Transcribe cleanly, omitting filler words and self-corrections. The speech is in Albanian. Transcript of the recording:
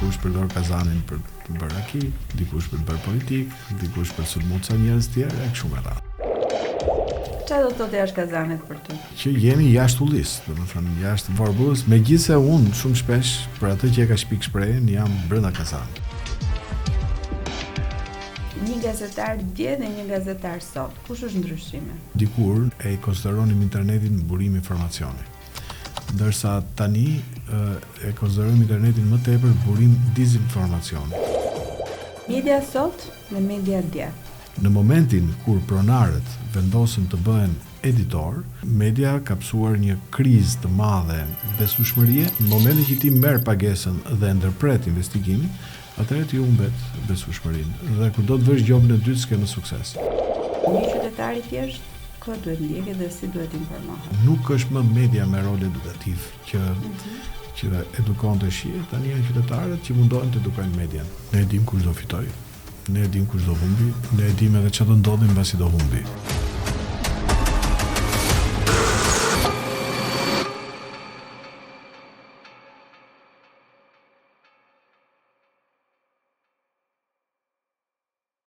dikush përdor kazanin për të bërë raki, dikush për të bërë politik, dikush për sulmu ca njerëz tjerë, e kështu me radhë. Çfarë do të thotë jashtë kazanit për ty? Që jemi jashtë ullisë, domethënë jashtë vargullës, megjithëse unë shumë shpesh për atë që e ka shpik shprehjen jam brenda kazanit. Një gazetar dje dhe një gazetar sot, kush është ndryshimi? Dikur e konsideronim internetin burim informacioni, ndërsa tani e konsiderojmë internetin më tepër burim dezinformacioni. Media sot dhe media dje. Në momentin kur pronarët vendosen të bëhen editor, media ka pësuar një krizë të madhe besueshmërie. Në momentin që ti merr pagesën dhe ndërpret investigimin, atëherë ti humbet besueshmërinë dhe kur do të vësh gjobën e dytë s'ke më sukses. Një qytetar i thjesht kë duhet ndjekë dhe si duhet informohet. Nuk është më media me rol edukativ që edukon të shije, tani janë qytetarët që mundohen të edukojnë median. Ne e dim kush do fitoj, ne e dim kush do humbi, ne e dim edhe çfarë do ndodhi mbasi do humbi.